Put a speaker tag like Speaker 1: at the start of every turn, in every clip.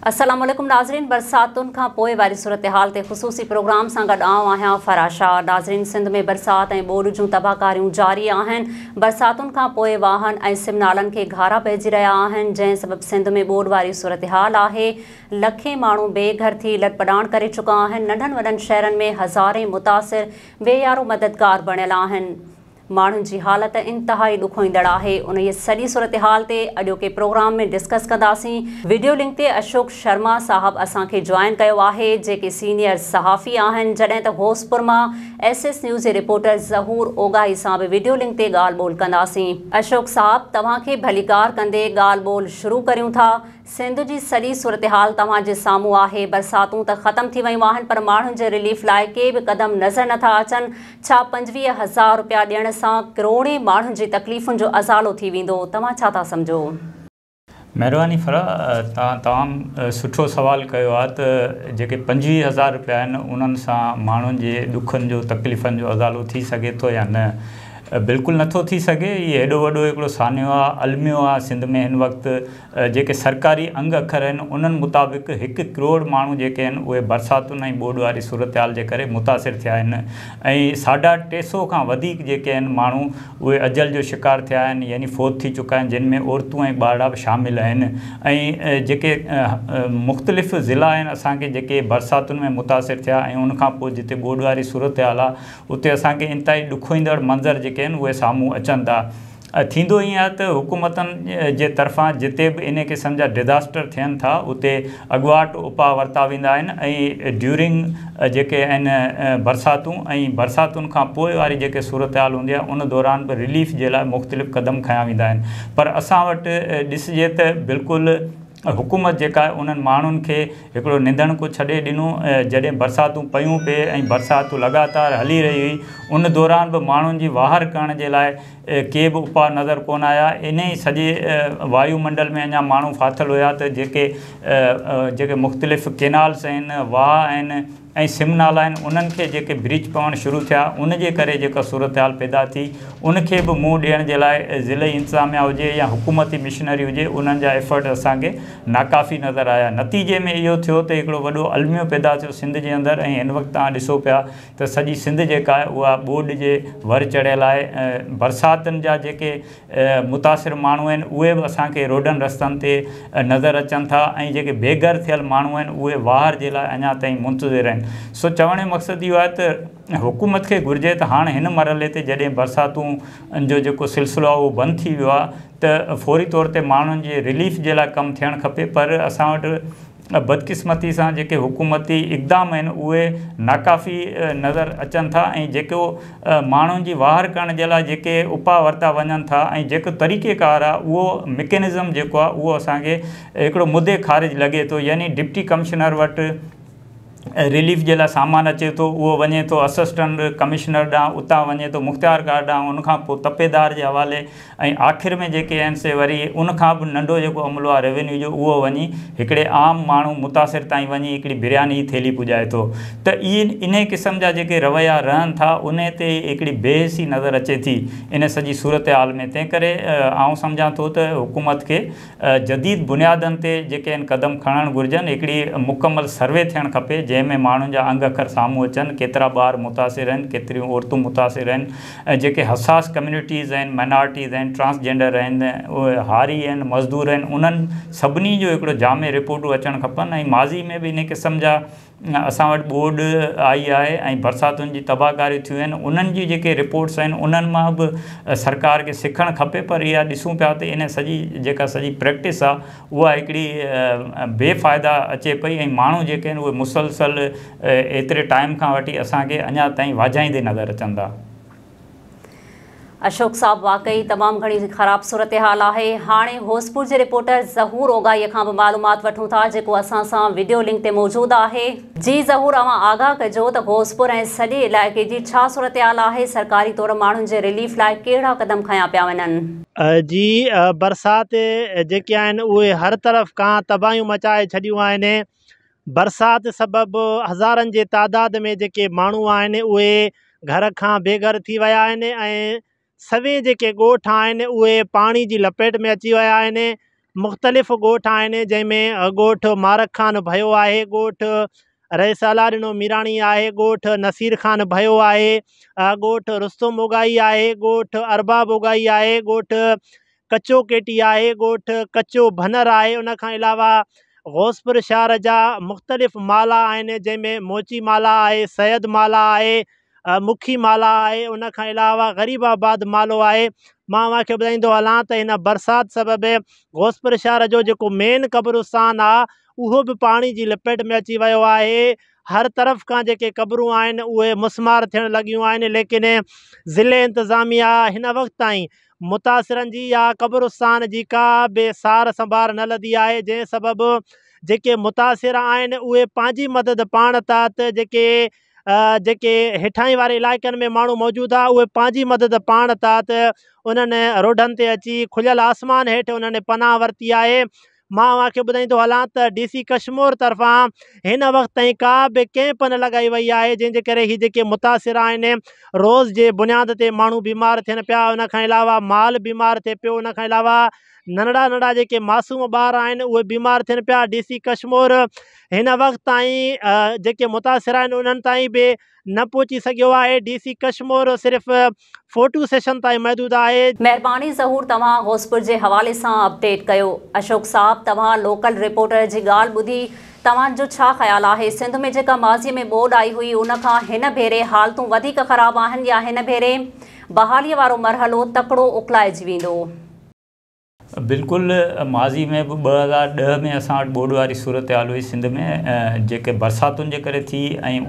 Speaker 1: अस्सलाम वालेकुम नाज़रीन। बरसातुनि खां पोइ वारी सूरत हाल ते ख़ुसूसी प्रोग्राम सां गॾु आऊं आहियां फराशा। नाज़रीन, सिंध में बरसात ऐं ॿोॾि जूं तबाहकारियूं जारी आहिनि। बरसातुनि खां पोइ वाहन ऐं सिम नालनि खे घारा पइजी रहिया आहिनि, जंहिं सबबि सिंध में ॿोॾि वारी सूरत हाल आहे। लखे माण्हू बेघर थी लटपटाण करे चुका आहिनि। नंढनि वॾनि शहरनि में हज़ारे मुतासिर बेयारो मददगार बणियल आहिनि। माण्हुनि जी हालत इंतहाई ॾुखोईंदड़ आहे। उन सॼी सूरत हाल ते अॼोके प्रोग्राम में डिस्कस कंदासीं। वीडियो लिंक ते अशोक शर्मा साहब असांखे जॉइन कयो आहे, जेके सीनियर सहाफ़ी आहिनि, जॾहिं त होसपुर मां SS न्यूज़ जे रिपोर्टर ज़हूर ओगाई सां बि वीडियो लिंक ते ॻाल्हि ॿोल कंदासीं। अशोक साहब, तव्हांखे भलीकार कंदे ॻाल्हि ॿोल शुरू करियूं था। सिंध जी सॼी सूरत हाल तव्हांजे साम्हूं आहे। बरसातूं त ख़तम थी वियूं आहिनि, पर माण्हुनि जे रिलीफ लाइ के बि क़दम नज़र नथा अचनि। छा 25,000 रुपया ॾियण सां करोड़े माण्हुनि जी तकलीफ़ुनि जो अज़ालो थी वेंदो? तव्हां छा था सम्झो?
Speaker 2: महिरबानी फरा, तव्हां तमामु सुठो सुवालु कयो आहे त जेके 25,000 रुपया आहिनि उन्हनि सां माण्हुनि जे ॾुखनि जो तकलीफ़ुनि जो अज़ालो थी सघे थो या न। बिल्कुलु नथो थी सघे। इहो हेॾो वॾो हिकिड़ो सानियो आहे, अलमियो आहे सिंध में हिन वक़्तु। जेके सरकारी अंग अखर आहिनि उन्हनि मुताबिक़ 1 करोड़ माण्हू जेके आहिनि उहे बरसातुनि ऐं ॿोॾि वारी सूरत हाल जे करे मुतासिर थिया आहिनि ऐं 350 खां वधीक जेके आहिनि माण्हू उहे अजल जो शिकार थिया आहिनि, यानी फ़ौत थी चुका आहिनि, जिन में औरतूं ऐं ॿार बि शामिल आहिनि। ऐं जेके मुख़्तलिफ़ ज़िला आहिनि असांखे जेके बरसातुनि में मुतासिर थिया ऐं उनखां पोइ जिते ॿोॾि वारी सूरत हाल आहे उते असांखे इंतहाई ॾुखोईंदड़ मंज़र जेके आहिनि उहे साम्हूं अचनि था। थींदो ईअं आहे त हुकूमतनि जे तरफ़ां जिते बि इन क़िस्म जा डिज़ास्टर थियनि था उते अॻुवाट उपाउ वरिता वेंदा आहिनि ऐं ड्यूरिंग जेके आहिनि बरसातूं ऐं बरसातुनि खां पोइ वारी जेके सूरत हाल हूंदी आहे उन दौरान बि रिलीफ जे लाइ मुख़्तलिफ़ क़दम खयां वेंदा आहिनि। पर असां वटि ॾिसिजे त बिल्कुलु हुकूमत जेका आहे उन्हनि माण्हुनि खे हिकिड़ो निंदणको छॾे ॾिनो। जॾहिं बरसातूं पयूं पिए ऐं बरसातूं लगातार हली रही हुई, उन दौरान बि माण्हुनि जी वाहर करण जे लाइ के बि उपाउ नज़र कोन आया। इन ई सॼे वायुमंडल में अञा माण्हू फाथल हुया त जेके मुख़्तलिफ़ केनाल्स आहिनि, वाह आहिनि ऐं सिम नाला आहिनि, उन्हनि खे जेके ब्रिज पवणु शुरू थिया उन जे करे जेका सूरत हाल पैदा थी उनखे बि मुंहुं ॾियण जे लाइ ज़िले इंतिज़ामिया हुजे या हुकूमती मिशनरी हुजे, उन्हनि जा एफर्ट असांखे नाकाफ़ी नज़र आया। नतीजे में इहो थियो त हिकिड़ो वॾो अलमियो पैदा थियो सिंध जे अंदरि ऐं हिन वक़्तु तव्हां ॾिसो पिया त सॼी सिंध जेका आहे उहा ॿोॾि जे वर चढ़ियल आहे। बरसातुनि जा जेके मुतासिर माण्हू आहिनि उहे बि असांखे रोडनि रस्तनि ते नज़र अचनि था ऐं जेके बेघर थियल माण्हू आहिनि उहे वाहर जे लाइ अञा ताईं मुंतज़िर आहिनि। सो चवण जो मक़सदु इहो आहे त हुकूमत खे घुरिजे त हाणे हिन मरहले ते जॾहिं बरसातूं जो जेको सिलसिलो आहे उहो बंदि थी वियो आहे त फ़ौरी तौर ते माण्हुनि जे रिलीफ जे लाइ कमु थियणु खपे। पर असां वटि बदकिस्मती सां जेके हुकूमती इक़दाम आहिनि उहे नाकाफ़ी नज़र अचनि था ऐं जेको माण्हुनि जी वाहर करण जे लाइ जेके उपाउ वरिता वञनि था ऐं जेको तरीक़ेकार आहे उहो मैकेनिज़म जेको आहे उहो असांखे हिकिड़ो मुदे ख़ारिज लॻे थो। यानी डिप्टी कमिश्नर वटि रिलीफ जे लाइ सामान अचे थो, उहो वञे थो असिस्टेंट कमिश्नर ॾांहुं, उतां वञे थो मुख़्तियारकार ॾांहुं, उनखां पोइ तपेदार जे हवाले ऐं आख़िर में जेके आहिनि से वरी उनखां बि नंढो जेको अमलो आहे रेवेन्यू जो उहो वञी हिकिड़े आम माण्हू मुतासिर ताईं वञी हिकिड़ी बिरयानी जी थैली पुॼाए थो। त इन क़िस्म जा जेके रवैया रहनि था उन ते हिकिड़ी बेहसी नज़र अचे थी इन सॼी सूरत हाल में। तंहिं करे आउं सम्झां थो त हुकूमत खे जदीद बुनियादनि ते जेके आहिनि क़दम खणणु घुरिजनि। हिकिड़ी मुकमल सर्वे थियणु खपे जंहिंमें माण्हुनि जा अंग अखर साम्हूं अचनि, केतिरा ॿार मुतासिर आहिनि, केतिरियूं औरतूं मुतासिर आहिनि, ऐं जेके हसास कम्यूनिटीज़ आहिनि, माइनॉरिटीज़ आहिनि, ट्रांसजेंडर आहिनि, उहे हारी आहिनि, मज़दूर आहिनि, उन्हनि सभिनी जो हिकिड़ो जामे रिपोर्टूं अचणु खपनि। ऐं माज़ी में बि इन क़िस्म जा असां वटि ॿोॾि आई आहे ऐं बरसातुनि जी तबाहकारियूं थियूं आहिनि, उन्हनि जी जेके रिपोर्ट्स आहिनि उन्हनि मां बि सरकार खे सिखणु खपे। पर इहा ॾिसूं पिया त इन सॼी प्रैक्टिस आहे उहा हिकिड़ी बेफ़ाइदा अचे पई ऐं माण्हू जेके आहिनि उहे मुसलसल एतिरे टाइम खां वठी असांखे अञा ताईं वाझाईंदे नज़र अचनि था।
Speaker 1: अशोक साहब, वाकई तमामु घणी ख़राब सूरत हाल आहे। हाणे होसपुर जे रिपोर्टर ज़हूर ओगाईअ खां बि मालूमात वठूं था, जेको असां सां वीडियो लिंक ते मौजूदु आहे। जी ज़हूर, अवां आगाह कजो त होसपुर ऐं सॼे इलाइक़े जी छा सूरत हाल आहे? सरकारी तौर माण्हुनि जे रिलीफ लाइ कहिड़ा क़दम खयां पिया वञनि?
Speaker 3: जी, बरसात जेके आहिनि उहे हर तरफ़ खां तबाहियूं मचाए छॾियूं आहिनि। बरसात सबबि हज़ारनि जे तादाद में जेके माण्हू आहिनि उहे घर खां बेघर थी विया आहिनि ऐं सवे जेके ॻोठ आहिनि उहे पाणी जी लपेट में अची विया आहिनि। मुख़्तलिफ़ ॻोठ आहिनि, जंहिंमें ॻोठ मारक ख़ान भयो आहे, ॻोठ रईसाला ॾिनो मीराणी आहे, ॻोठ नसीर ख़ान भयो आहे, ॻोठ रुस्तुम उगाई आहे, ॻोठ अरबाब उगाई आहे, ॻोठ कचो केटी आहे, ॻोठ कचो भनर आहे। उन खां अलावा गौसपुर शहर जा मुख़्तलिफ़ माला आहिनि, जंहिंमें मोची माला आहे, सैयद माला आहे, मुखी माला आहे। उन खां अलावा ग़रीबाबाद मालो आहे। मां तव्हांखे ॿुधाईंदो हलां त हिन बरसाति सबबि गौसपुर शहर जो जेको मेन क़ब्रिस्तान आहे उहो बि पाणी जी लपेट में अची वियो आहे। हर तरफ़ खां जेके क़बरूं आहिनि उहे मुस्मार थियण लॻियूं आहिनि, लेकिन ज़िले इंतिज़ामिया हिन वक़्त ताईं मुतासिरनि जी या क़ब्रिस्तान जी का बि सार संभार न लधी आहे, जंहिं सबबु जेके मुतासिर आहिनि उहे पंहिंजी मदद पाण था त जेके हेठाई वारे इलाइक़नि में माण्हू मौजूदु आहे उहे पंहिंजी मदद पाण था त उन्हनि रोडनि ते अची खुलियल आसमान हेठि उन्हनि पनाह वरिती आहे। मां तव्हांखे ॿुधाईंदो हलां त DC कश्मीर तरफ़ां हिन वक़्त ताईं का बि कैंप न लॻाई वई आहे, जंहिंजे करे हीअ जेके मुतासिर आहिनि रोज़ जे बुनियाद ते माण्हू बीमार थियनि पिया। उन खां अलावा माल बीमार थिए पियो। उन खां अलावा नंढड़ा नंढड़ा जेके मासूम ॿार आहिनि उहे बीमार थियनि पिया। DC कश्मीर हिन वक़्त ताईं जेके मुतासिर आहिनि उन्हनि ताईं बि न पहुची सघियो आहे। DC कश्मीर सिर्फ़ु फ़ोटो सेशन ताईं महदूद आहे।
Speaker 1: महिरबानी ज़हूर, तव्हां गौसपुर जे हवाले सां अपडेट कयो। अशोक साहब, तव्हां लोकल रिपोर्टर जी ॻाल्हि ॿुधी, तव्हांजो छा ख़्यालु आहे? सिंध में जेका माज़ीअ में ॿोॾि आई हुई उन खां हिन भेरे हालतूं वधीक ख़राबु आहिनि या हिन भेरे बहालीअ वारो मरहलो तकिड़ो उकलाइजी वेंदो?
Speaker 2: बिल्कुलु, माज़ी में बि 2010 में असां वटि ॿोॾि वारी सूरत हाल हुई सिंध में, जेके बरसातुनि जे करे थी, ऐं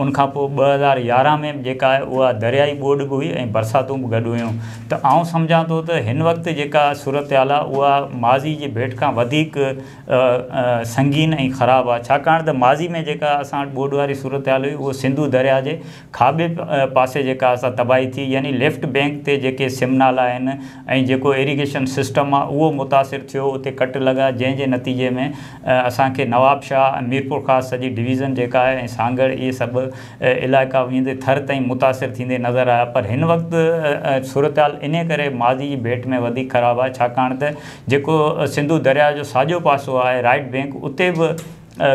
Speaker 2: उन खां पोइ 2011 में जेका आहे उहा दरियाई ॿोॾि बि हुई ऐं बरसातूं बि गॾु हुयूं। त आउं सम्झां थो त हिन वक़्तु जेका सूरत हाल आहे उहा माज़ी जी भेट खां वधीक संगीन ऐं ख़राबु आहे, छाकाणि त माज़ी में जेका असां वटि ॿोॾि वारी सूरत हाल हुई उहो सिंधु दरिया जे खाॿे पासे जेका असां तबाही थी, यानी लेफ्ट बैंक ते जेके सिमनाला आहिनि ऐं जेको इरिगेशन सिस्टम आहे उहो मुतासिर थियो, उते कट लॻा, जंहिंजे नतीजे में असांखे नवाबशाह, मीरपुर ख़ासि सॼी डिवीज़न जेका आहे ऐं सांगड़, इहे सभु इलाइक़ा वेंदे थर ताईं मुतासिर थींदे नज़र आया। पर हिन वक़्तु सूरत हाल इन करे माज़ी जी भेट में वधीक ख़राबु आहे, छाकाणि त जेको सिंधु दरिया जो साॼो पासो आहे राइट बैंक, उते बि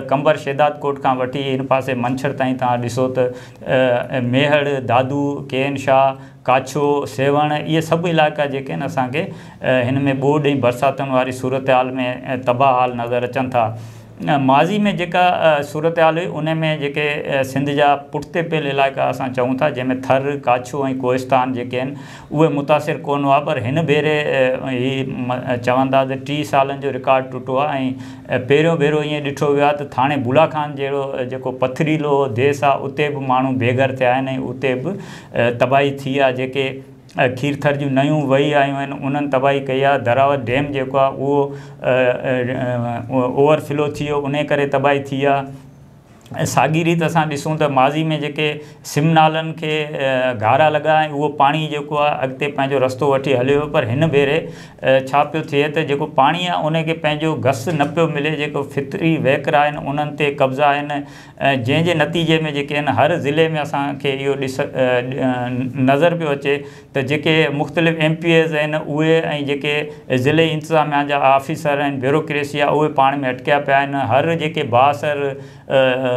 Speaker 2: कंबर शेदात कोट खां वठी हिन पासे मंछर ताईं तव्हां ॾिसो त मेहड़, दादू, KN शाह, काछो, सेवण, इहे सभु इलाइक़ा जेके आहिनि असांखे हिन में ॿोॾि ऐं बरसातुनि वारी सूरत हाल में तबाह हाल नज़र अचनि था। माज़ी में जेका सूरत हाल हुई उन में जेके सिंध जा पुठिते पियल इलाइक़ा असां चऊं था, जंहिंमें थर, काछो ऐं कोहिस्तान जेके आहिनि उहे मुतासिर कोन हुआ। पर हिन भेरे ही चवंदा त 30 सालनि जो रिकॉर्ड टुटो आहे ऐं पहिरियों भेरो ईअं ॾिठो वियो आहे त थाणे बुलाखान जहिड़ो जेको पथरीलो देश आहे उते बि माण्हू बेघर थिया आहिनि ऐं उते बि तबाही थी आहे। जेके खीरथर जूं नयूं वही आयूं आहिनि उन्हनि तबाही कई आहे। दरावत डैम जेको आहे उहो ओवरफ्लो थी वियो, उन करे तबाही थी आहे। ऐं साॻी रीति असां ॾिसूं त माज़ी में जेके सिमनालनि खे घारा लॻा ऐं उहो पाणी जेको आहे अॻिते पंहिंजो रस्तो वठी हलियो, पर हिन भेरे छा पियो थिए त जेको पाणी आहे उनखे पंहिंजो घस न पियो मिले। जेको फितरी वहकिरा आहिनि उन्हनि ते कब्ज़ा आहिनि, जंहिंजे नतीजे में जेके आहिनि हर ज़िले में असांखे इहो नज़र पियो अचे त जेके मुख़्तलिफ़ MPAs आहिनि उहे ऐं जेके ज़िले इंतिज़ामिया जा ऑफिसर आहिनि, ब्यूरोक्रेसी आहे, उहे पाण में अटकिया पिया आहिनि। हर जेके बासर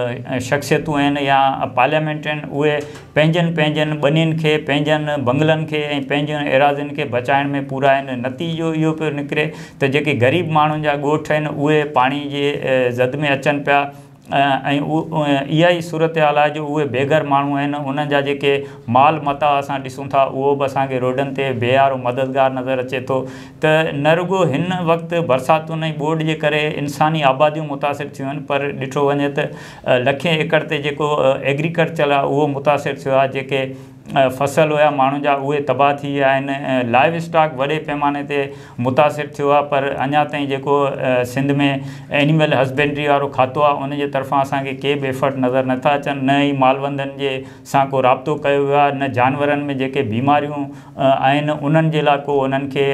Speaker 2: शख़्सियतूं आहिनि या पार्लियामेंट आहिनि उहे पंहिंजनि ॿनियुनि खे, पंहिंजनि बंगलनि खे ऐं पंहिंजनि एराज़ियुनि खे बचाइण में पूरा आहिनि। नतीजो इहो पियो निकिरे त जेके ग़रीब माण्हुनि जा ॻोठ आहिनि उहे पाणी जे ज़द में अचनि पिया ऐं इहा ई सूरत हाल आहे जो उहे बेघर माण्हू आहिनि उन्हनि जा जेके माल मता असां ॾिसूं था उहो बि असांखे रोडनि ते बेहारो मददगार नज़र अचे थो। त न रुॻो हिन वक़्तु बरसातुनि ऐं ॿोॾि जे करे इंसानी आबादियूं मुतासिर थियूं आहिनि, पर ॾिठो वञे त लखें एकड़ ते जेको एग्रीकल्चर आहे उहो मुतासिर थियो आहे। जेके फसल हुया माण्हुनि जा उहे तबाह थी विया आहिनि। लाइव स्टॉक वॾे पैमाने ते मुतासिर थियो आहे, पर अञा ताईं जेको सिंध में एनिमल हस्बेंड्री वारो खातो आहे उन जे तरफ़ां असांखे के बि एफर्ट नज़र नथा अचनि। न ई मालवंदनि जे सां को राब्तो कयो वियो आहे, न जानवरनि में जेके बीमारियूं आहिनि उन्हनि जे लाइ को उन्हनि खे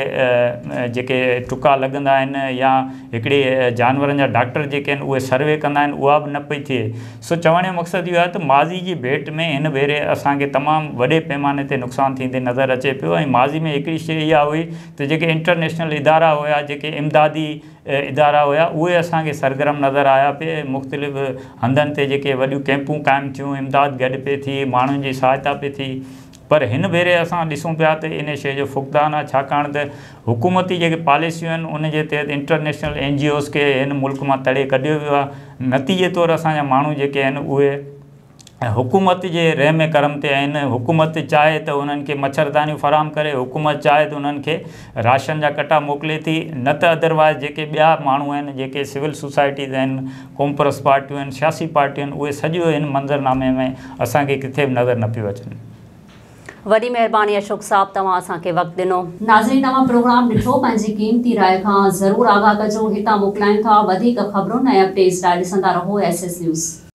Speaker 2: जेके टुका लॻंदा आहिनि या हिकिड़े जानवरनि जा डॉक्टर जेके आहिनि उहे सर्वे कंदा आहिनि, उहा बि न पई थिए। सो चवण जो मक़सदु इहो आहे त माज़ी जी भेट में हिन भेरे असांखे तमामु वॾे वॾे पैमाने ते नुक़सानु थींदे नज़र अचे पियो। ऐं माज़ी में हिकिड़ी शइ इहा हुई त जेके इंटरनेशनल इदारा हुया, जेके इमदादी इदारा हुया, उहे असांखे सरगर्म नज़र आया पिए। मुख़्तलिफ़ हंधनि ते जेके वॾियूं कैंपूं क़ाइमु थियूं, इमदाद गॾु पई थी, माण्हुनि जी सहायता पई थी। पर हिन भेरे असां ॾिसूं पिया त इन शइ जो फुक़दान आहे, छाकाणि त हुकूमती जेके पॉलिसियूं आहिनि उन जे तहत इंटरनेशनल NGOs खे हिन मुल्क मां तड़े कढियो वियो आहे। नतीजे तौरु असांजा माण्हू जेके आहिनि उहे हुकूमत जे रहम करम ते आहिनि। हुकूमत चाहे त उन्हनि खे मच्छरदानियूं फ़राहम करे, हुकूमत चाहे त उन्हनि खे राशन जा कटा मोकिले थी, न त अदरवाइज़ जेके ॿिया माण्हू आहिनि, जेके सिविल सोसाइटीज़ आहिनि, कॉम्प्रेस पार्टियूं आहिनि, सियासी पार्टियूं आहिनि, उहे सॼो हिन मंज़रनामे में असांखे किथे बि नज़र न पियो अचनि।
Speaker 1: वॾी महिरबानी अशोक साहब, तव्हां असांखे वक़्तु ॾिनो। नाज़रीन, तव्हां प्रोग्राम ॾिठो, पंहिंजी क़ीमती राय खां ज़रूरु आगाह कजो। हितां मोकिलायूं था वधीक ख़बरुनि ऐं अपडेट्स लाइ ॾिसंदा रहो SS न्यूज़।